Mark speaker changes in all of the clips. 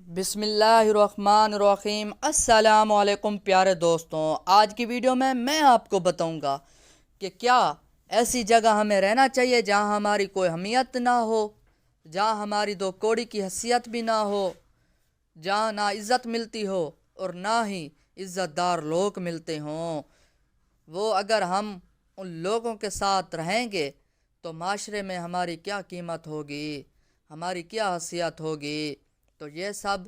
Speaker 1: بسم اللہ الرحمن الرحیم۔ السلام علیکم پیارے دوستوں، آج کی ویڈیو میں آپ کو بتاؤں گا کہ کیا ایسی جگہ ہمیں رہنا چاہیے جہاں ہماری کوئی اہمیت نہ ہو، جہاں ہماری دو کوڑی کی حیثیت بھی نہ ہو، جہاں نہ عزت ملتی ہو اور نہ ہی عزت دار لوگ ملتے ہوں۔ وہ اگر ہم ان لوگوں کے ساتھ رہیں گے تو معاشرے میں ہماری کیا قیمت ہوگی، ہماری کیا حیثیت ہوگی۔ تو یہ سب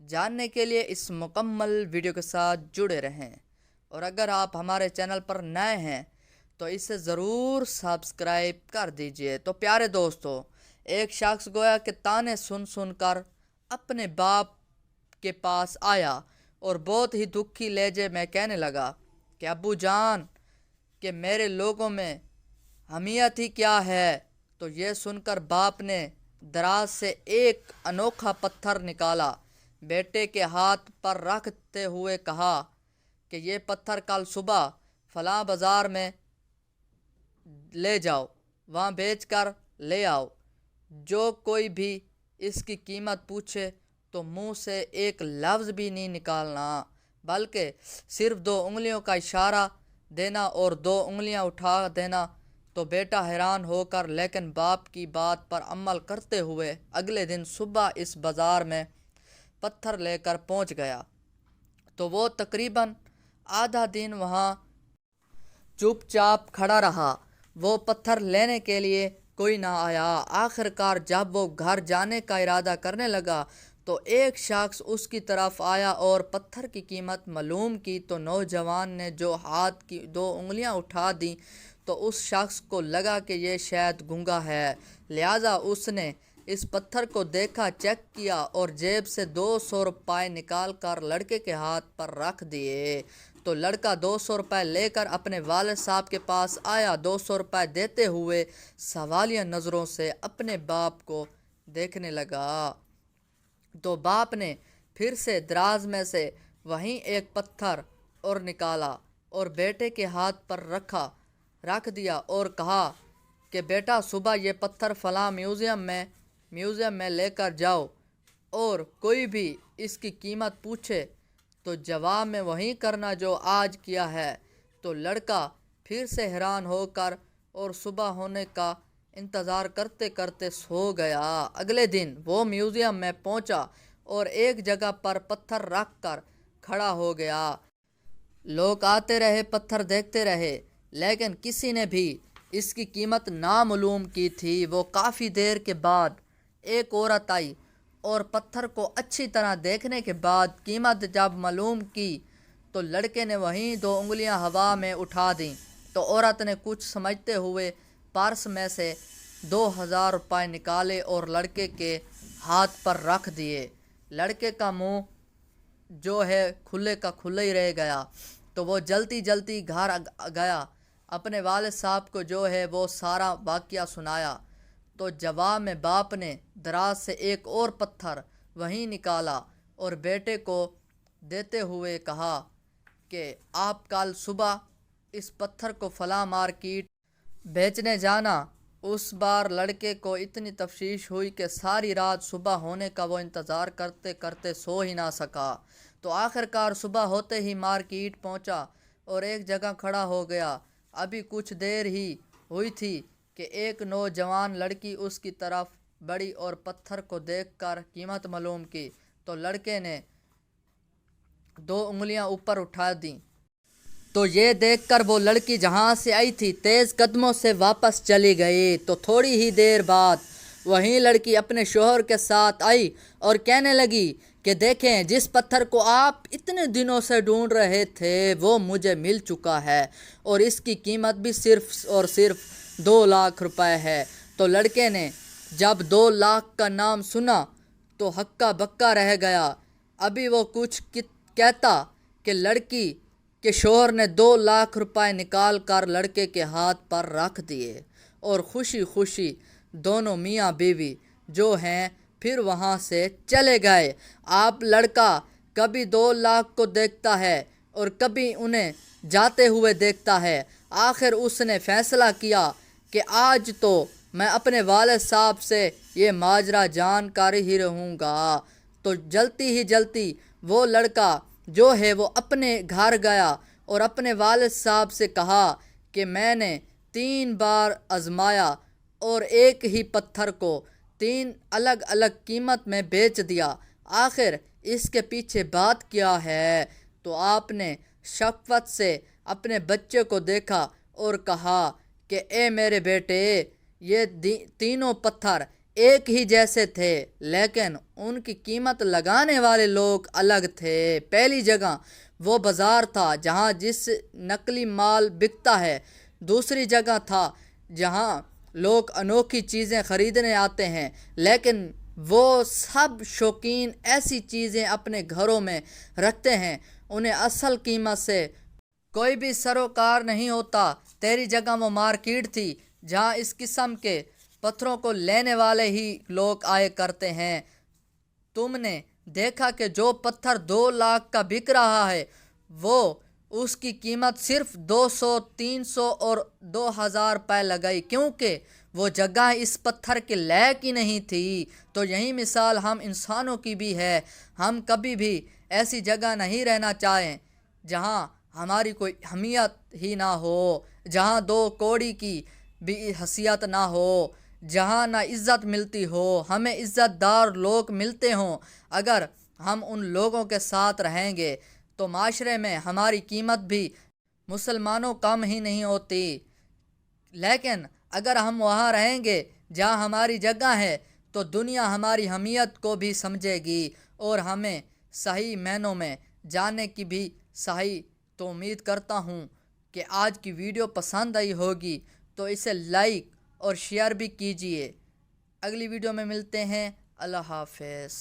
Speaker 1: جاننے کے لیے اس مکمل ویڈیو کے ساتھ جڑے رہیں، اور اگر آپ ہمارے چینل پر نئے ہیں تو اسے ضرور سبسکرائب کر دیجئے۔ تو پیارے دوستو، ایک شخص گویا کہ تانے سن سن کر اپنے باپ کے پاس آیا اور بہت ہی دکھی لہجے میں کہنے لگا کہ ابو جان، کہ میرے لوگوں میں اہمیت ہی کیا ہے۔ تو یہ سن کر باپ نے دراز سے ایک انوکھا پتھر نکالا، بیٹے کے ہاتھ پر رکھتے ہوئے کہا کہ یہ پتھر کل صبح فلاں بازار میں لے جاؤ، وہاں بیچ کر لے آؤ۔ جو کوئی بھی اس کی قیمت پوچھے تو منہ سے ایک لفظ بھی نہیں نکالنا، بلکہ صرف 2 انگلیوں کا اشارہ دینا اور 2 انگلیاں اٹھا دینا۔ تو بیٹا حیران ہو کر لیکن باپ کی بات پر عمل کرتے ہوئے اگلے دن صبح اس بازار میں پتھر لے کر پہنچ گیا۔ تو وہ تقریباً آدھا دن وہاں چپ چاپ کھڑا رہا، وہ پتھر لینے کے لیے کوئی نہ آیا۔ آخرکار جب وہ گھر جانے کا ارادہ کرنے لگا تو ایک شخص اس کی طرف آیا اور پتھر کی قیمت معلوم کی۔ تو نوجوان نے جو ہاتھ کی 2 انگلیاں اٹھا دیں تو اس شخص کو لگا کہ یہ شاید گونگا ہے، لہٰذا اس نے اس پتھر کو دیکھا، چیک کیا اور جیب سے 200 روپے نکال کر لڑکے کے ہاتھ پر رکھ دیے۔ تو لڑکا 200 روپے لے کر اپنے والد صاحب کے پاس آیا، 200 روپے دیتے ہوئے سوالیہ نظروں سے اپنے باپ کو دیکھنے لگا۔ تو باپ نے پھر سے دراز میں سے وہیں ایک پتھر اور نکالا اور بیٹے کے ہاتھ پر رکھ دیا اور کہا کہ بیٹا صبح یہ پتھر فلاں میوزیم میں لے کر جاؤ، اور کوئی بھی اس کی قیمت پوچھے تو جواب میں وہی کرنا جو آج کیا ہے۔ تو لڑکا پھر سے حیران ہو کر اور صبح ہونے کا انتظار کرتے کرتے سو گیا۔ اگلے دن وہ میوزیم میں پہنچا اور ایک جگہ پر پتھر رکھ کر کھڑا ہو گیا۔ لوگ آتے رہے، پتھر دیکھتے رہے، لیکن کسی نے بھی اس کی قیمت نامعلوم کی تھی۔ وہ کافی دیر کے بعد ایک عورت آئی اور پتھر کو اچھی طرح دیکھنے کے بعد قیمت جب معلوم کی تو لڑکے نے وہیں 2 انگلیاں ہوا میں اٹھا دیں۔ تو عورت نے کچھ سمجھتے ہوئے پرس میں سے 2000 روپے نکالے اور لڑکے کے ہاتھ پر رکھ دیے۔ لڑکے کا منہ جو ہے کھلے کا کھلا ہی رہ گیا۔ تو وہ جلدی جلدی گھر گیا، اپنے والد صاحب کو جو ہے وہ سارا واقعہ سنایا۔ تو جواب میں باپ نے دراز سے ایک اور پتھر وہیں نکالا اور بیٹے کو دیتے ہوئے کہا کہ آپ کل صبح اس پتھر کو فلاں مارکیٹ بیچنے جانا۔ اس بار لڑکے کو اتنی تشویش ہوئی کہ ساری رات صبح ہونے کا وہ انتظار کرتے کرتے سو ہی نہ سکا۔ تو آخرکار صبح ہوتے ہی مارکیٹ پہنچا اور ایک جگہ کھڑا ہو گیا۔ ابھی کچھ دیر ہی ہوئی تھی کہ ایک نوجوان لڑکی اس کی طرف بڑھی اور پتھر کو دیکھ کر قیمت معلوم کی۔ تو لڑکے نے 2 انگلیاں اوپر اٹھا دیں۔ تو یہ دیکھ کر وہ لڑکی جہاں سے آئی تھی تیز قدموں سے واپس چلی گئی۔ تو تھوڑی ہی دیر بعد وہیں لڑکی اپنے شوہر کے ساتھ آئی اور کہنے لگی کہ دیکھیں، جس پتھر کو آپ اتنے دنوں سے ڈھونڈ رہے تھے وہ مجھے مل چکا ہے، اور اس کی قیمت بھی صرف اور صرف 2 لاکھ روپے ہے۔ تو لڑکے نے جب 2 لاکھ کا نام سنا تو ہکا بکا رہ گیا۔ ابھی وہ کچھ کہتا کہ لڑکی کے شوہر نے 2 لاکھ روپے نکال کر لڑکے کے ہاتھ پر رکھ دیے، اور خوشی خوشی دونوں میاں بیوی جو ہیں پھر وہاں سے چلے گئے۔ آپ لڑکا کبھی 2 لاکھ کو دیکھتا ہے اور کبھی انہیں جاتے ہوئے دیکھتا ہے۔ آخر اس نے فیصلہ کیا کہ آج تو میں اپنے والد صاحب سے یہ ماجرا جان کر ہی رہوں گا۔ تو جلتی وہ لڑکا جو ہے وہ اپنے گھر گیا اور اپنے والد صاحب سے کہا کہ میں نے 3 بار آزمایا اور ایک ہی پتھر کو 3 الگ الگ قیمت میں بیچ دیا، آخر اس کے پیچھے بات کیا ہے؟ تو آپ نے شفقت سے اپنے بچے کو دیکھا اور کہا کہ اے میرے بیٹے، یہ تینوں پتھر ایک ہی جیسے تھے لیکن ان کی قیمت لگانے والے لوگ الگ تھے۔ پہلی جگہ وہ بازار تھا جہاں جس نقلی مال بکتا ہے، دوسری جگہ تھا جہاں لوگ انوکھی چیزیں خریدنے آتے ہیں، لیکن وہ سب شوقین ایسی چیزیں اپنے گھروں میں رکھتے ہیں، انہیں اصل قیمت سے کوئی بھی سروکار نہیں ہوتا۔ تیری جگہ وہ مارکیٹ تھی جہاں اس قسم کے پتھروں کو لینے والے ہی لوگ آئے کرتے ہیں۔ تم نے دیکھا کہ جو پتھر 2 لاکھ کا بک رہا ہے وہ اس کی قیمت صرف 200، 300 اور 2000 روپے لگائی، کیونکہ وہ جگہ اس پتھر کے لائق ہی نہیں تھی۔ تو یہی مثال ہم انسانوں کی بھی ہے، ہم کبھی بھی ایسی جگہ نہیں رہنا چاہیں جہاں ہماری کوئی اہمیت ہی نہ ہو، جہاں 2 کوڑی کی بھی حیثیت نہ ہو، جہاں نہ عزت ملتی ہو، ہمیں عزت دار لوگ ملتے ہوں۔ اگر ہم ان لوگوں کے ساتھ رہیں گے تو معاشرے میں ہماری قیمت بھی مسلمانوں کم ہی نہیں ہوتی، لیکن اگر ہم وہاں رہیں گے جہاں ہماری جگہ ہے تو دنیا ہماری اہمیت کو بھی سمجھے گی اور ہمیں صحیح معنوں میں جاننے کی بھی صحیح۔ تو امید کرتا ہوں کہ آج کی ویڈیو پسند آئی ہوگی، تو اسے لائک اور شیئر بھی کیجیے۔ اگلی ویڈیو میں ملتے ہیں، اللہ حافظ۔